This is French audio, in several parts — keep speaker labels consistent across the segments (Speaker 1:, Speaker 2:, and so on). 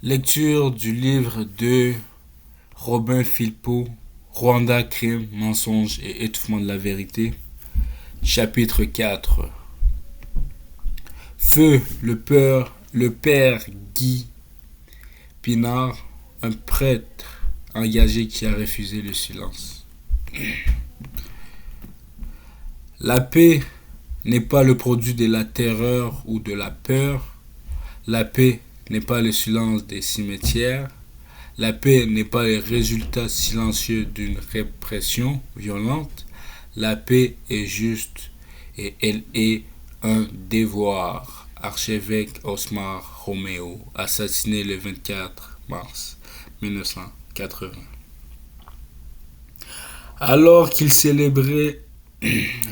Speaker 1: Lecture du livre de Robin Philpot, Rwanda, crime, mensonge et étouffement de la vérité. Chapitre 4. Feu, le père Guy Pinard, un prêtre engagé qui a refusé le silence. La paix n'est pas le produit de la terreur ou de la peur. La paix n'est pas le silence des cimetières. La paix n'est pas le résultat silencieux d'une répression violente. La paix est juste et elle est un devoir. Archevêque Osmar Romeo, assassiné le 24 mars 1980. Alors qu'il célébrait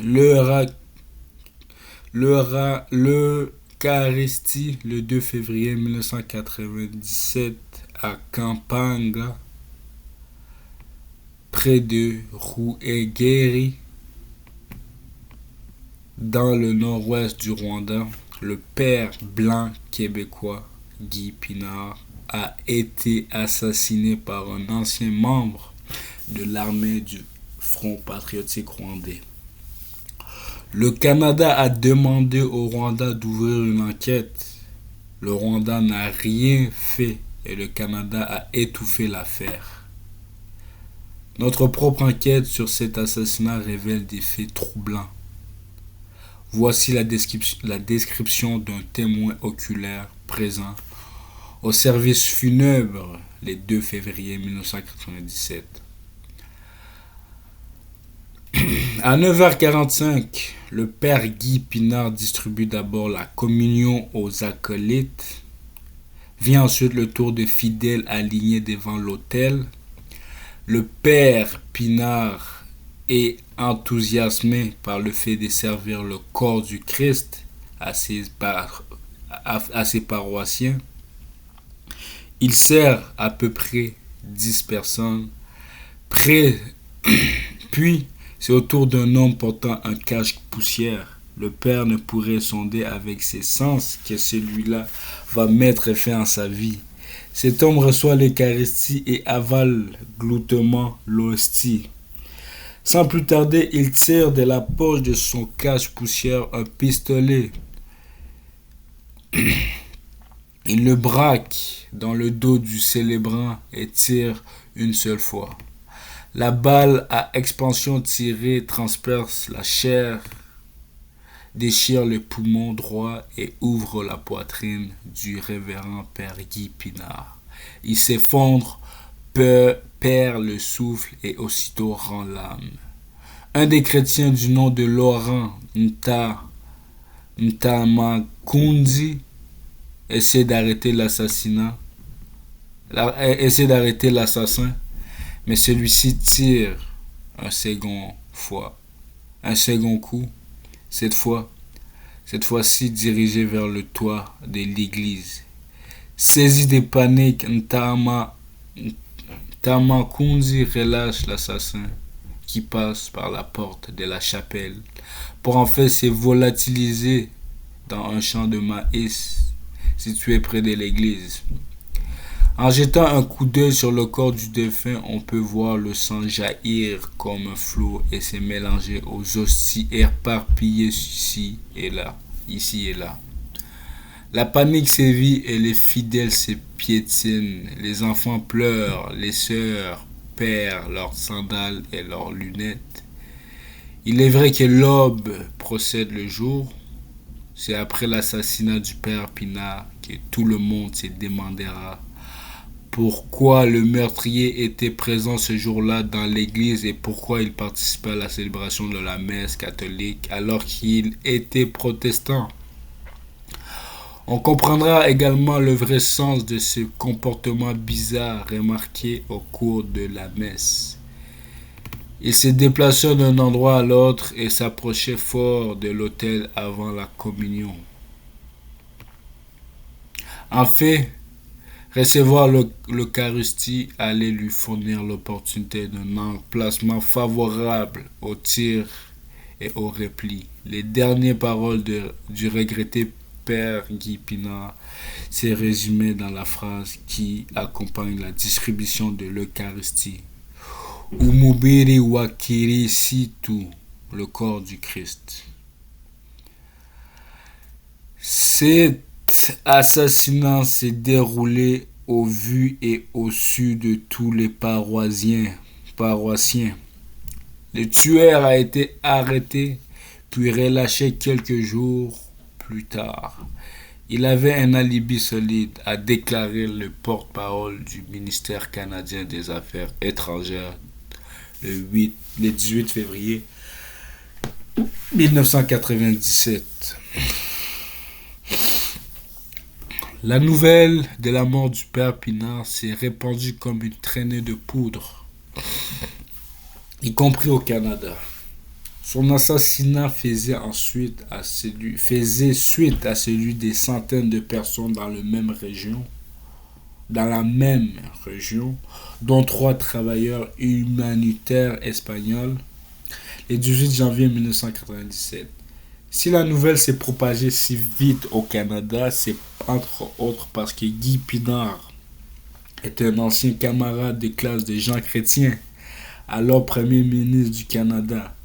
Speaker 1: l'Eucharistie le 2 février 1997 à Kampanga, près de Ruhengeri, dans le nord-ouest du Rwanda, le père blanc québécois Guy Pinard a été assassiné par un ancien membre de l'armée du Front patriotique rwandais. Le Canada a demandé au Rwanda d'ouvrir une enquête. Le Rwanda n'a rien fait et le Canada a étouffé l'affaire. Notre propre enquête sur cet assassinat révèle des faits troublants. Voici la description d'un témoin oculaire présent au service funèbre le 2 février 1997. À 9h45, le père Guy Pinard distribue d'abord la communion aux acolytes. Vient ensuite le tour de fidèles alignés devant l'autel. Le père Pinard est enthousiasmé par le fait de servir le corps du Christ à ses paroissiens. Il sert à peu près 10 personnes. Puis, c'est au tour d'un homme portant un cache-poussière. Le père ne pourrait sonder avec ses sens que celui-là va mettre fin à sa vie. Cet homme reçoit l'Eucharistie et avale gloutement l'hostie. Sans plus tarder, il tire de la poche de son cache-poussière un pistolet. Il le braque dans le dos du célébrant et tire une seule fois. La balle à expansion tirée transperce la chair, déchire le poumon droit et ouvre la poitrine du révérend père Guy Pinard. Il s'effondre, perd le souffle et aussitôt rend l'âme. Un des chrétiens du nom de Laurent Ntamakunzi essaie d'arrêter l'assassin, mais celui-ci tire un second coup, cette fois-ci dirigé vers le toit de l'église. Saisi de panique, Ntamakunzi relâche l'assassin qui passe par la porte de la chapelle pour en fait se volatiliser dans un champ de maïs situé près de l'église. En jetant un coup d'œil sur le corps du défunt, on peut voir le sang jaillir comme un flot et se mélanger aux hosties éparpillées ici et là. La panique sévit et les fidèles se piétinent. Les enfants pleurent, les sœurs perdent leurs sandales et leurs lunettes. Il est vrai que l'aube précède le jour. C'est après l'assassinat du père Pinard que tout le monde se demandera pourquoi le meurtrier était présent ce jour-là dans l'église et pourquoi il participait à la célébration de la messe catholique alors qu'il était protestant. On comprendra également le vrai sens de ce comportement bizarre remarqué au cours de la messe. Il se déplaçait d'un endroit à l'autre et s'approchait fort de l'autel avant la communion. En fait, recevoir l'Eucharistie allait lui fournir l'opportunité d'un emplacement favorable au tir et au repli. Les dernières paroles du regretté père Guy Pinard s'est résumé dans la phrase qui accompagne la distribution de l'Eucharistie. Umubiri wa Kirisitu, le corps du Christ. Cet assassinat s'est déroulé au vu et au su de tous les paroissiens. Le tueur a été arrêté puis relâché quelques jours plus tard. Il avait un alibi solide, a déclaré le porte-parole du ministère canadien des Affaires étrangères le 18 février 1997. La nouvelle de la mort du père Pinard s'est répandue comme une traînée de poudre, y compris au Canada. Son assassinat faisait suite à celui des centaines de personnes dans la même région, dont 3 travailleurs humanitaires espagnols, le 18 janvier 1997. Si la nouvelle s'est propagée si vite au Canada, c'est entre autres parce que Guy Pinard est un ancien camarade de classe de Jean Chrétien, alors Premier ministre du Canada.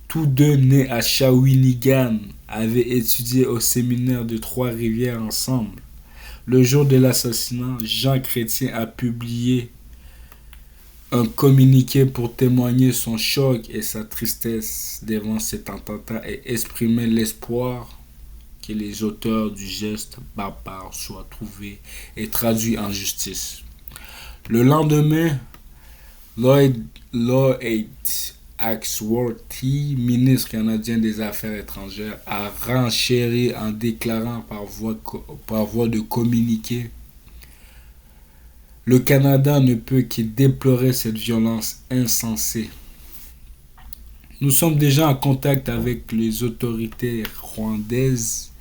Speaker 1: Tous deux nés à Shawinigan avaient étudié au séminaire de Trois-Rivières ensemble. Le jour de l'assassinat, Jean Chrétien a publié un communiqué pour témoigner son choc et sa tristesse devant cet attentat et exprimer l'espoir que les auteurs du geste barbare soient trouvés et traduits en justice. Le lendemain, Lloyd Axworthy, ministre canadien des Affaires étrangères, a renchéri en déclarant par voie de communiqué: le Canada ne peut que déplorer cette violence insensée. Nous sommes déjà en contact avec les autorités rwandaises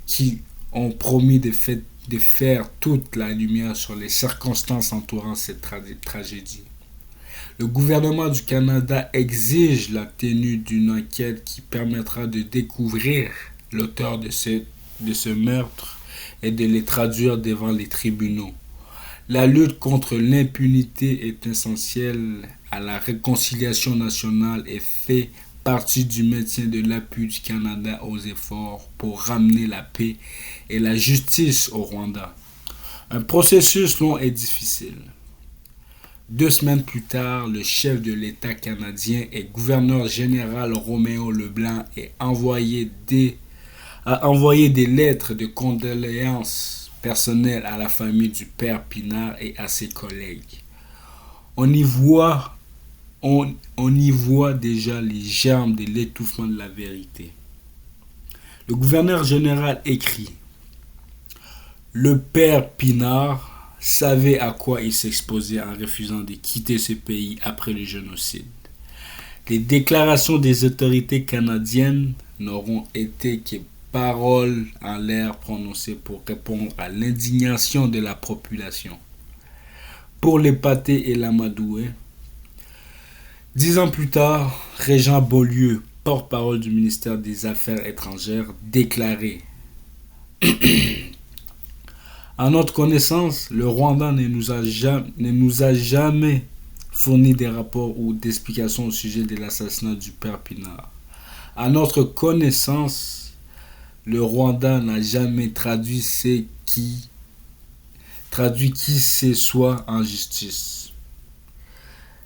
Speaker 1: qui ont promis de faire toute la lumière sur les circonstances entourant cette tragédie. Le gouvernement du Canada exige la tenue d'une enquête qui permettra de découvrir l'auteur de ce meurtre et de les traduire devant les tribunaux. La lutte contre l'impunité est essentielle à la réconciliation nationale et fait partie du maintien de l'appui du Canada aux efforts pour ramener la paix et la justice au Rwanda. Un processus long et difficile. 2 semaines plus tard, le chef de l'État canadien et gouverneur général Roméo Leblanc a envoyé des lettres de condoléances personnelles à la famille du père Pinard et à ses collègues. On y voit déjà les germes de l'étouffement de la vérité. Le gouverneur général écrit: le père Pinard savait à quoi il s'exposait en refusant de quitter ce pays après le génocide. Les déclarations des autorités canadiennes n'auront été que paroles en l'air prononcées pour répondre à l'indignation de la population. Pour les Paté et l'Amadoué, 10 ans plus tard, Régent Beaulieu, porte-parole du ministère des Affaires étrangères, déclarait: à notre connaissance, le Rwanda ne nous a jamais fourni des rapports ou d'explications au sujet de l'assassinat du père Pinard. À notre connaissance, le Rwanda n'a jamais traduit qui ce soit en justice.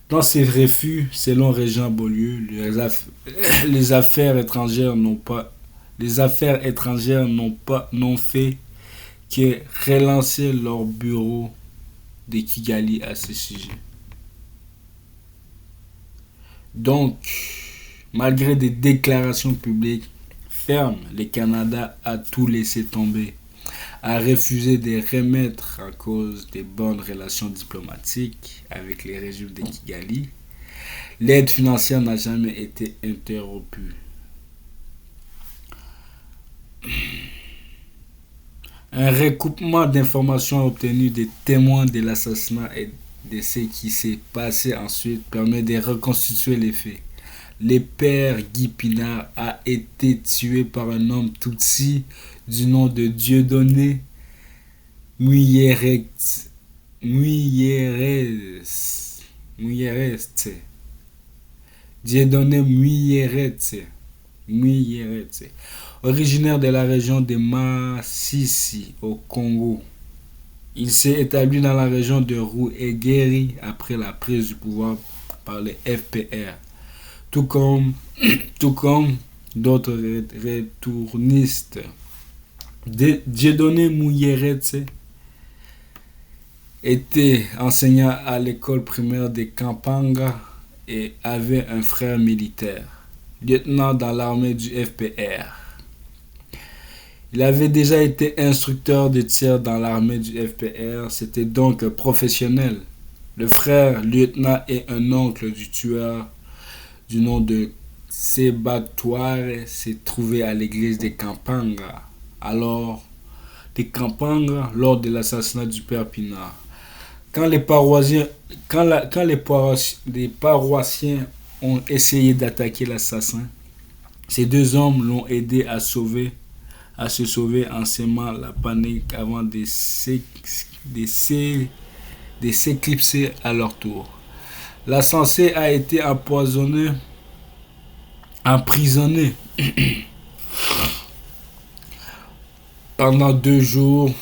Speaker 1: Dans ces refus, selon Régent Beaulieu, les affaires étrangères n'ont fait que relancer leur bureau de Kigali à ce sujet. Donc, malgré des déclarations publiques fermes, le Canada a tout laissé tomber, a refusé de remettre en cause des bonnes relations diplomatiques avec les régimes de Kigali. L'aide financière n'a jamais été interrompue. Un recoupement d'informations obtenues des témoins de l'assassinat et de ce qui s'est passé ensuite permet de reconstituer les faits. Le père Guy Pinard a été tué par un homme Tutsi du nom de Dieudonné Muyeretse. Muyeretse. Dieudonné Muyeretse. Originaire de la région de Masisi au Congo. Il s'est établi dans la région de Rouéguéry après la prise du pouvoir par les FPR, tout comme, tout comme d'autres retournistes. Dieudonné Muyeretse était enseignant à l'école primaire de Kampanga et avait un frère militaire, lieutenant dans l'armée du FPR. Il avait déjà été instructeur de tir dans l'armée du FPR, c'était donc professionnel. Le frère lieutenant est un oncle du tueur du nom de Sebatoire s'est trouvé à l'église de Kampanga, lors de l'assassinat du père Pinard. Quand les paroissiens ont essayé d'attaquer l'assassin, ces deux hommes l'ont aidé à se sauver en sémant la panique avant de s'éclipser à leur tour. L'assassin a été emprisonné pendant 2 jours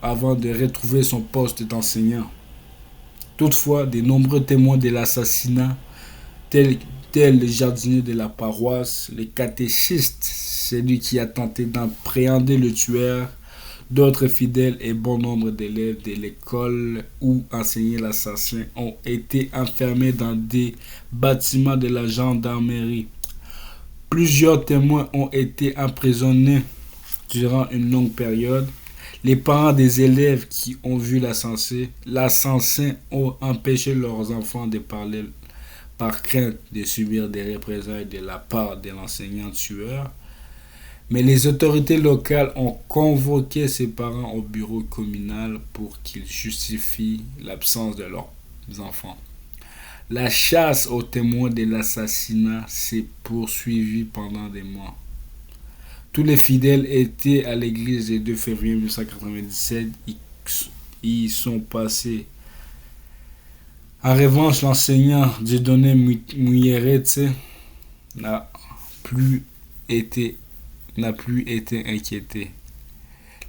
Speaker 1: avant de retrouver son poste d'enseignant. Toutefois, de nombreux témoins de l'assassinat, tels les jardiniers de la paroisse, les catéchistes, celui qui a tenté d'appréhender le tueur, d'autres fidèles et bon nombre d'élèves de l'école où enseignait l'assassin ont été enfermés dans des bâtiments de la gendarmerie. Plusieurs témoins ont été emprisonnés durant une longue période. Les parents des élèves qui ont vu l'assassin ont empêché leurs enfants de parler par crainte de subir des représailles de la part de l'enseignant tueur. Mais les autorités locales ont convoqué ses parents au bureau communal pour qu'ils justifient l'absence de leurs enfants. La chasse aux témoins de l'assassinat s'est poursuivie pendant des mois. Tous les fidèles étaient à l'église le 2 février 1997. Ils sont passés. En revanche, l'enseignant Dieudonné Muyeretse n'a plus été inquiété.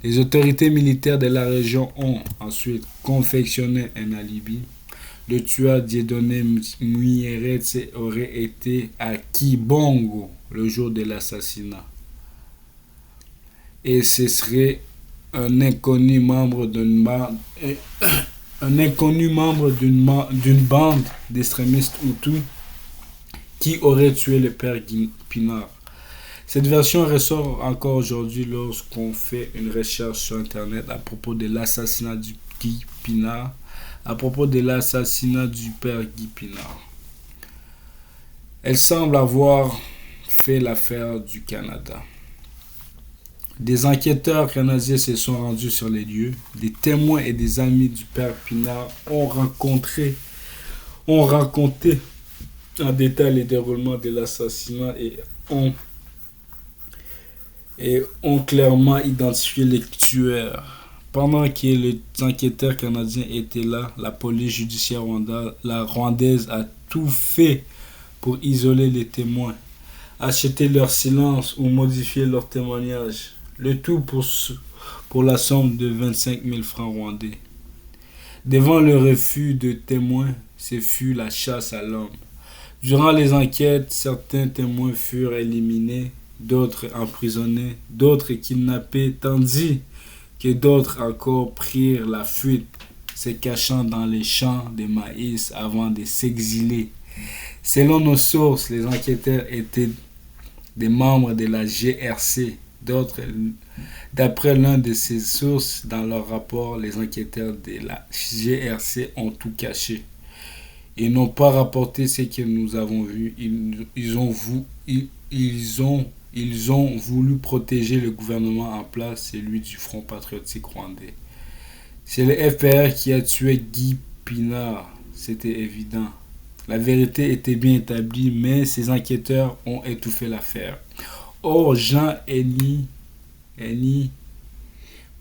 Speaker 1: Les autorités militaires de la région ont ensuite confectionné un alibi. Le tueur Dieudonné Muyeretse aurait été à Kibongo le jour de l'assassinat. Et ce serait un inconnu membre d'une bande d'extrémistes hutus qui aurait tué le père Pinard. Cette version ressort encore aujourd'hui lorsqu'on fait une recherche sur internet à propos de l'assassinat du Guy Pinard, à propos de l'assassinat du père Guy Pinard. Elle semble avoir fait l'affaire du Canada. Des enquêteurs canadiens se sont rendus sur les lieux. Des témoins et des amis du père Pinard ont raconté en détail le déroulement de l'assassinat et ont clairement identifié les tueurs. Pendant que les enquêteurs canadiens étaient là, la police judiciaire rwandaise a tout fait pour isoler les témoins, acheter leur silence ou modifier leur témoignage. Le tout pour la somme de 25 000 francs rwandais. Devant le refus de témoins, ce fut la chasse à l'homme. Durant les enquêtes, certains témoins furent éliminés, d'autres emprisonnés, d'autres kidnappés, tandis que d'autres encore prirent la fuite, se cachant dans les champs de maïs avant de s'exiler. Selon nos sources, les enquêteurs étaient des membres de la GRC. D'après l'un de ces sources, dans leur rapport, les enquêteurs de la GRC ont tout caché. Ils n'ont pas rapporté ce que nous avons vu. Ils ont voulu protéger le gouvernement en place, celui du Front patriotique rwandais. C'est le FPR qui a tué Guy Pinard, c'était évident. La vérité était bien établie, mais ces enquêteurs ont étouffé l'affaire. Or, Jean Eni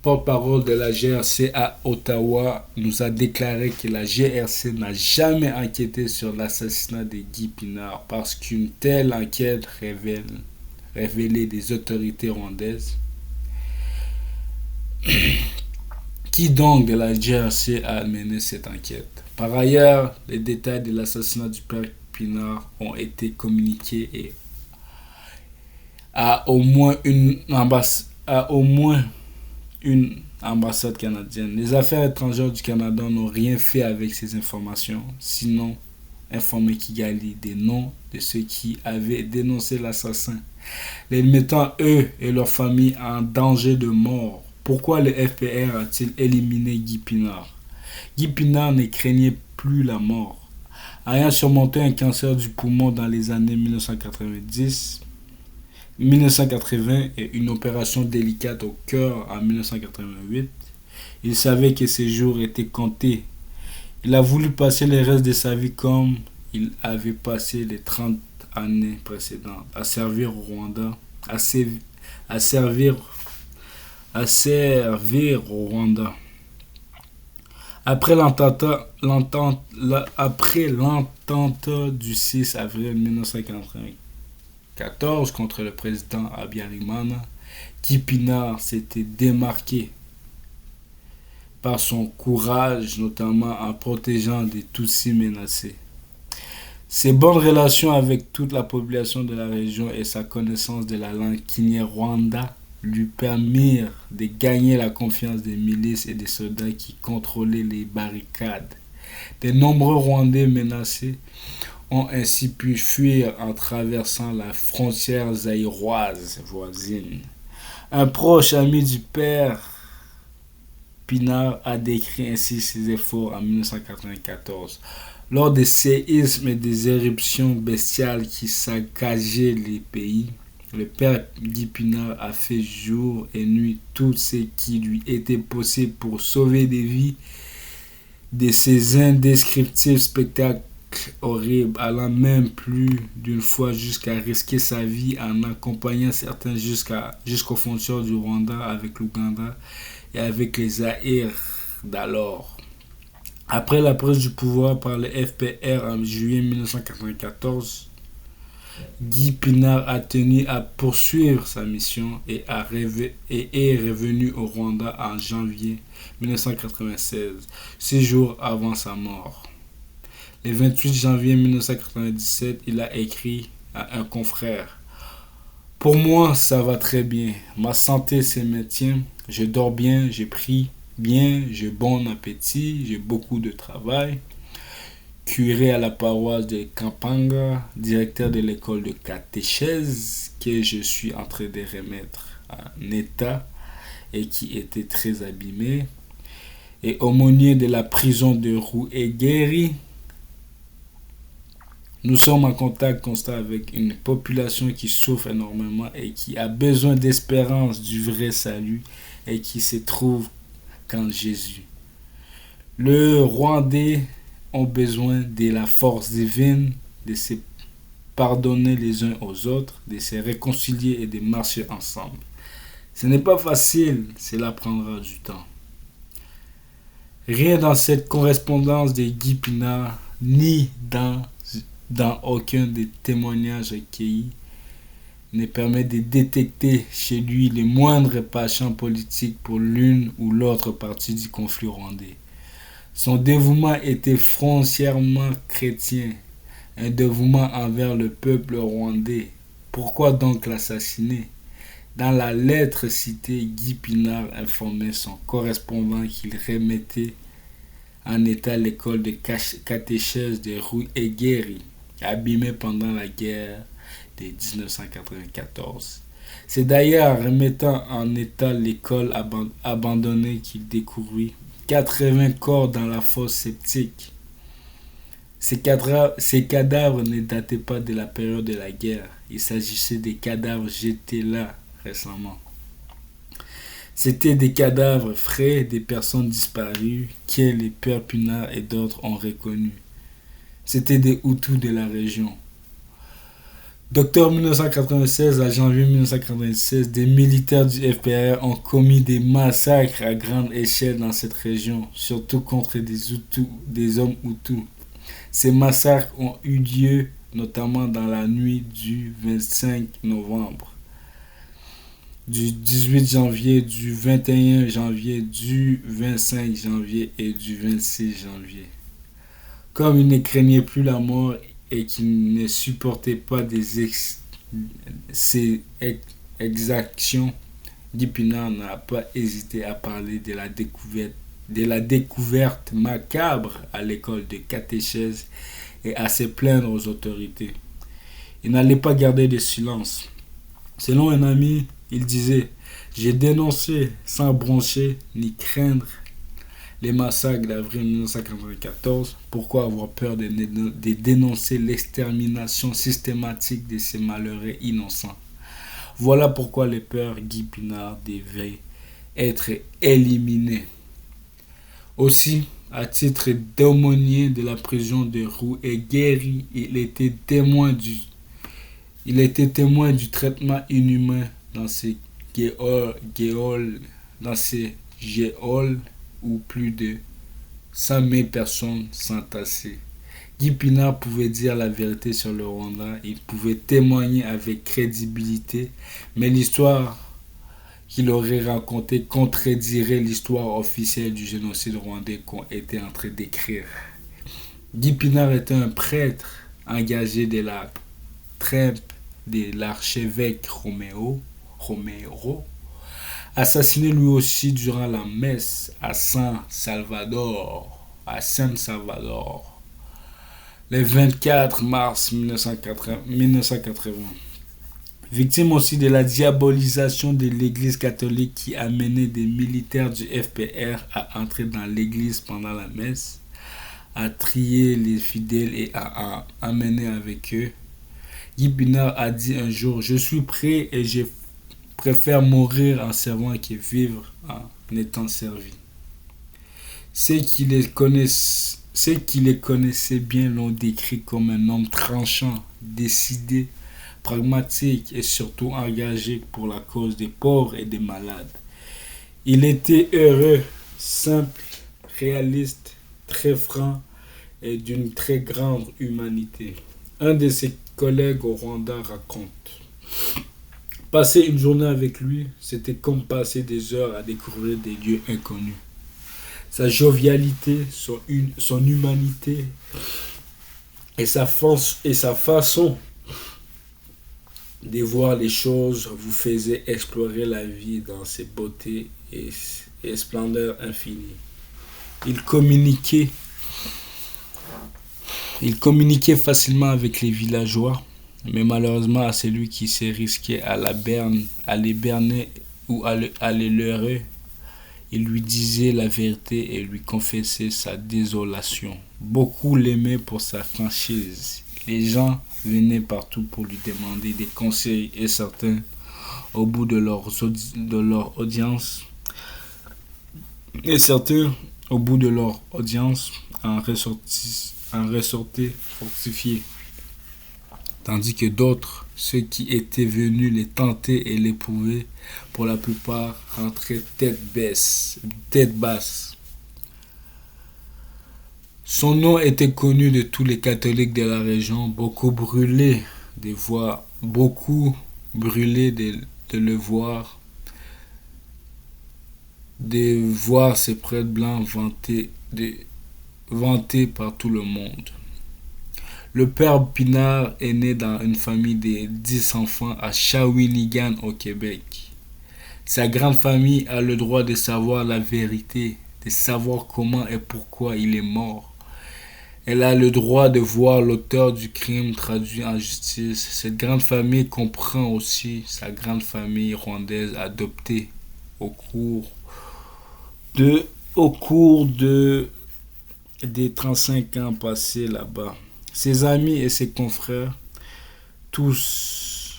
Speaker 1: porte-parole de la GRC à Ottawa, nous a déclaré que la GRC n'a jamais enquêté sur l'assassinat de Guy Pinard parce qu'une telle enquête révélait des autorités rwandaises. Qui donc de la GRC a mené cette enquête? Par ailleurs, les détails de l'assassinat du père Pinard ont été communiqués et à au moins une ambassade canadienne. Les affaires étrangères du Canada n'ont rien fait avec ces informations, sinon informer Kigali des noms de ceux qui avaient dénoncé l'assassin, les mettant eux et leurs familles en danger de mort. Pourquoi le FPR a-t-il éliminé Guy Pinard? Guy Pinard ne craignait plus la mort. Ayant surmonté un cancer du poumon dans les années 1980 et une opération délicate au cœur en 1988, il savait que ses jours étaient comptés. Il a voulu passer le reste de sa vie comme il avait passé les 30 années précédentes, à servir au Rwanda, à servir au Rwanda. Après l'attentat du 6 avril 1994 contre le président Habyarimana, Guy Pinard s'était démarqué par son courage, notamment en protégeant des Tutsis menacés. Ses bonnes relations avec toute la population de la région et sa connaissance de la langue kinyarwanda lui permirent de gagner la confiance des milices et des soldats qui contrôlaient les barricades. De nombreux Rwandais menacés ont ainsi pu fuir en traversant la frontière zaïroise voisine. Un proche ami du père Pinard a décrit ainsi ses efforts en 1994. Lors des séismes et des éruptions bestiales qui saccageaient les pays, le père Guy Pinard a fait jour et nuit tout ce qui lui était possible pour sauver des vies de ces indescriptibles spectacles horribles, allant même plus d'une fois jusqu'à risquer sa vie en accompagnant certains jusqu'aux frontières du Rwanda avec l'Ouganda et avec les Zaïre d'alors. Après la prise du pouvoir par le FPR en juillet 1994, Guy Pinard a tenu à poursuivre sa mission et est revenu au Rwanda en janvier 1996, 6 jours avant sa mort. Le 28 janvier 1997, il a écrit à un confrère: « Pour moi, ça va très bien. Ma santé se maintient. Je dors bien, j'ai pris bien, j'ai bon appétit, j'ai beaucoup de travail. » Curé à la paroisse de Kampanga, directeur de l'école de catéchèse que je suis en train de remettre en état et qui était très abîmé, et aumônier de la prison de Ruhengeri. Nous sommes en contact constant avec une population qui souffre énormément et qui a besoin d'espérance du vrai salut et qui se trouve qu'en Jésus. Le Rwandais ont besoin de la force divine, de se pardonner les uns aux autres, de se réconcilier et de marcher ensemble. Ce n'est pas facile, cela prendra du temps. Rien dans cette correspondance de Guy Pinard, ni dans aucun des témoignages recueillis, ne permet de détecter chez lui les moindres penchants politiques pour l'une ou l'autre partie du conflit rwandais. Son dévouement était foncièrement chrétien, un dévouement envers le peuple rwandais. Pourquoi donc l'assassiner? Dans la lettre citée, Guy Pinard informait son correspondant qu'il remettait en état l'école de catéchèse de Ruhengeri, abîmée pendant la guerre de 1994. C'est d'ailleurs en remettant en état l'école abandonnée qu'il découvrit 80 corps dans la fosse septique. Ces cadavres ne dataient pas de la période de la guerre. Il s'agissait des cadavres jetés là récemment. C'étaient des cadavres frais des personnes disparues que les pères Pinard et d'autres ont reconnus. C'étaient des Hutus de la région. D'octobre 1996 à janvier 1996, des militaires du FPR ont commis des massacres à grande échelle dans cette région, surtout contre des Hutus, des hommes Hutus. Ces massacres ont eu lieu notamment dans la nuit du 25 novembre, du 18 janvier, du 21 janvier, du 25 janvier et du 26 janvier. Comme il ne craignait plus la mort et qu'il ne supportait pas ces exactions, Guy Pinard n'a pas hésité à parler de la découverte macabre à l'école de catéchèse et à se plaindre aux autorités. Il n'allait pas garder de silence. Selon un ami, il disait: j'ai dénoncé sans broncher ni craindre les massacres d'avril 1994. Pourquoi avoir peur de dénoncer l'extermination systématique de ces malheureux innocents? Voilà pourquoi les peurs Guy Pinard devaient être éliminées. Aussi, à titre d'aumônier de la prison de Rouet-Guéry, il était témoin du traitement inhumain dans ces geôles où plus de 100 000 personnes s'entassaient. Guy Pinard pouvait dire la vérité sur le Rwanda, il pouvait témoigner avec crédibilité, mais l'histoire qu'il aurait racontée contredirait l'histoire officielle du génocide rwandais qu'on était en train d'écrire. Guy Pinard était un prêtre engagé de la trempe de l'archevêque Romero, assassiné lui aussi durant la messe à San Salvador, le 24 mars 1980. Victime aussi de la diabolisation de l'église catholique qui a mené des militaires du FPR à entrer dans l'église pendant la messe, à trier les fidèles et à amener avec eux. Guy Pinard a dit un jour: je suis prêt et je préfère mourir en servant que vivre en étant servi. Ceux qui les connaissaient bien l'ont décrit comme un homme tranchant, décidé, pragmatique et surtout engagé pour la cause des pauvres et des malades. Il était heureux, simple, réaliste, très franc et d'une très grande humanité. Un de ses collègues au Rwanda raconte: passer une journée avec lui, c'était comme passer des heures à découvrir des lieux inconnus. Sa jovialité, son humanité et sa façon de voir les choses vous faisaient explorer la vie dans ses beautés et splendeurs infinies. Il communiquait facilement avec les villageois, mais malheureusement à celui qui s'est risqué à les berner ou à les leurrer, il lui disait la vérité et lui confessait sa désolation. Beaucoup l'aimaient pour sa franchise. Les gens venaient partout pour lui demander des conseils et certains, au bout de leur audience, en ressortaient fortifiés. Tandis que d'autres, ceux qui étaient venus les tenter et l'éprouver, pour la plupart rentraient tête basse. Son nom était connu de tous les catholiques de la région, beaucoup brûlés de le voir, de voir ces prêtres blancs vantés par tout le monde. Le père Pinard est né dans une famille de 10 enfants à Shawinigan au Québec. Sa grande famille a le droit de savoir la vérité, de savoir comment et pourquoi il est mort. Elle a le droit de voir l'auteur du crime traduit en justice. Cette grande famille comprend aussi sa grande famille rwandaise adoptée au cours des 35 ans passés là-bas. Ses amis et ses confrères, tous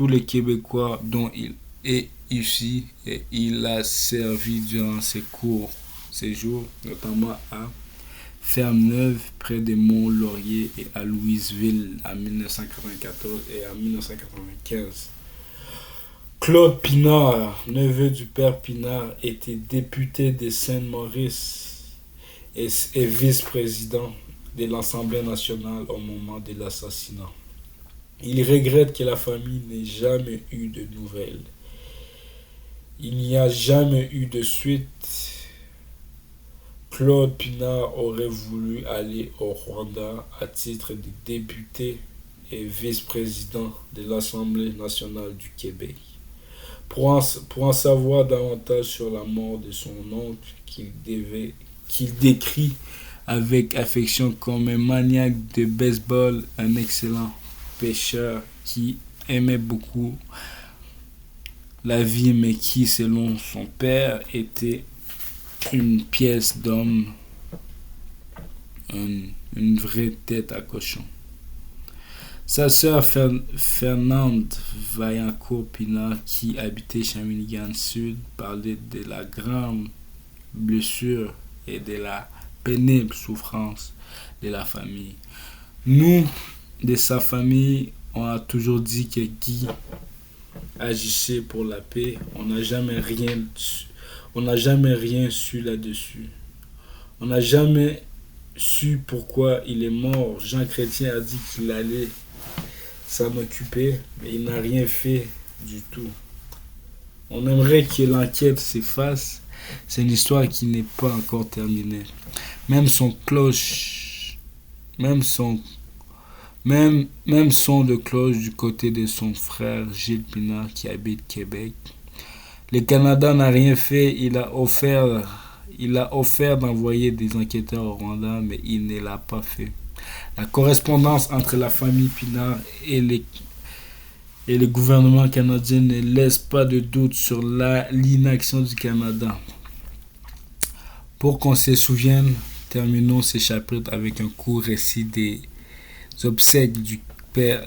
Speaker 1: les Québécois dont il est issu, et il a servi durant ses courts séjours, notamment à Ferme-Neuve, près de Mont-Laurier, et à Louisville en 1994 et en 1995. Claude Pinard, neveu du père Pinard, était député de Saint-Maurice et vice-président de l'Assemblée nationale au moment de l'assassinat. Il regrette que la famille n'ait jamais eu de nouvelles. Il n'y a jamais eu de suite. Claude Pinard aurait voulu aller au Rwanda à titre de député et vice-président de l'Assemblée nationale du Québec. Pour en savoir davantage sur la mort de son oncle, qu'il décrit avec affection comme un maniaque de baseball, un excellent pêcheur qui aimait beaucoup la vie, mais qui, selon son père, était une pièce d'homme, une vraie tête à cochon. Sa sœur Fernande Vaillancourt-Pinard, qui habitait Shawinigan Sud, parlait de la grande blessure et de la pénible souffrance de la famille. Nous, de sa famille, on a toujours dit que Guy agissait pour la paix. On n'a jamais rien su là-dessus. On n'a jamais su pourquoi il est mort. Jean Chrétien a dit qu'il allait s'en occuper, mais il n'a rien fait du tout. On aimerait que l'enquête s'efface. C'est une histoire qui n'est pas encore terminée. Même son cloche, même son de cloche du côté de son frère Gilles Pinard qui habite Québec. Le Canada n'a rien fait. Il a offert d'envoyer des enquêteurs au Rwanda, mais il ne l'a pas fait. La correspondance entre la famille Pinard et le gouvernement canadien ne laisse pas de doute sur l'inaction du Canada. Pour qu'on se souvienne, terminons ces chapitres avec un court récit des obsèques du père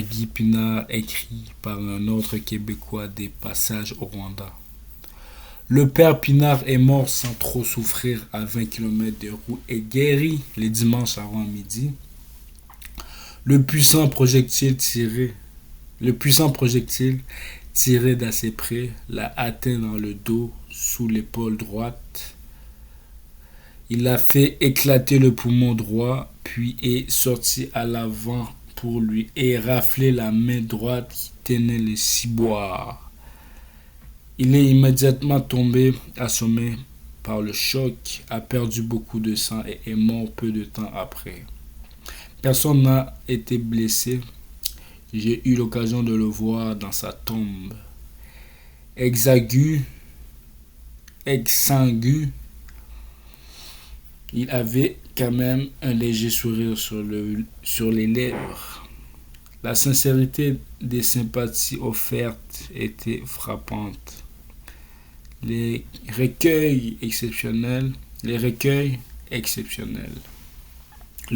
Speaker 1: Guy Pinard, écrit par un autre Québécois des passages au Rwanda. Le père Pinard est mort sans trop souffrir à 20 km de roue et guéri le dimanche avant midi. Le puissant projectile tiré d'assez près l'a atteint dans le dos, sous l'épaule droite. Il a fait éclater le poumon droit, puis est sorti à l'avant pour lui érafler la main droite qui tenait le ciboire. Il est immédiatement tombé assommé par le choc, a perdu beaucoup de sang et est mort peu de temps après. Personne n'a été blessé. J'ai eu l'occasion de le voir dans sa tombe. Exsangue, il avait quand même un léger sourire sur les lèvres. La sincérité des sympathies offertes était frappante. Les recueillements exceptionnels. Le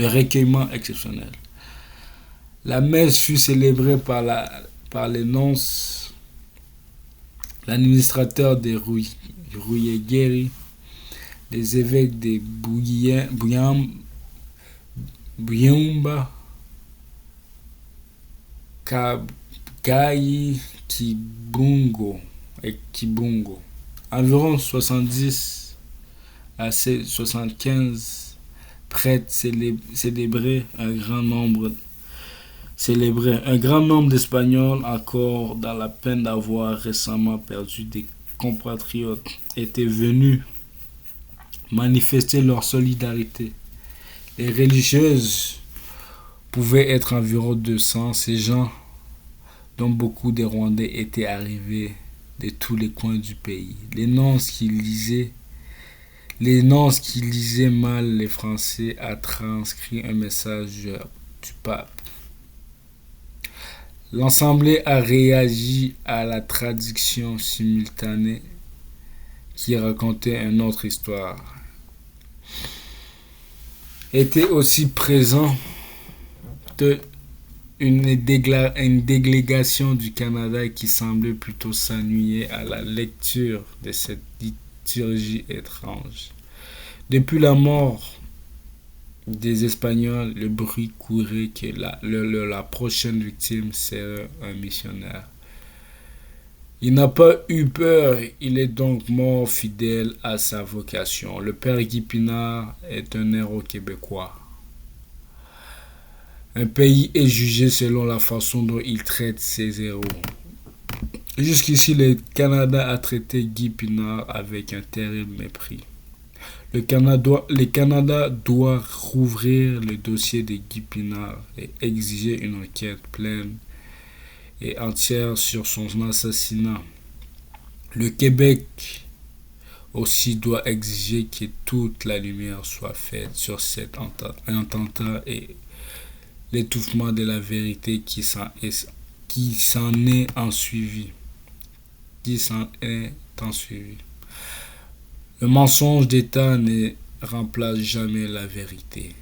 Speaker 1: recueillement exceptionnel. La messe fut célébrée par les nonces, l'administrateur de Rouillé-Guéry, les évêques de Buyumba, Kabugayi, Kibungo et Kibungo. Environ 70 à 75 prêtres célébraient un grand nombre d'Espagnols encore dans la peine d'avoir récemment perdu des compatriotes étaient venus manifester leur solidarité. Les religieuses pouvaient être environ 200. Ces gens, dont beaucoup de Rwandais, étaient arrivés de tous les coins du pays. Les nonces qui lisaient mal les Français a transcrit un message du pape. L'Assemblée a réagi à la traduction simultanée qui racontait une autre histoire. Était aussi présente une délégation du Canada qui semblait plutôt s'ennuyer à la lecture de cette liturgie étrange. Depuis la mort des Espagnols, le bruit courait que la prochaine victime serait un missionnaire. Il n'a pas eu peur, il est donc mort fidèle à sa vocation. Le père Guy Pinard est un héros québécois. Un pays est jugé selon la façon dont il traite ses héros. Jusqu'ici, le Canada a traité Guy Pinard avec un terrible mépris. Le Canada doit rouvrir le dossier de Guy Pinard et exiger une enquête pleine et entière sur son assassinat. Le Québec aussi doit exiger que toute la lumière soit faite sur cet attentat et l'étouffement de la vérité qui s'en est en suivi. Qui s'en est en suivi. Le mensonge d'État ne remplace jamais la vérité.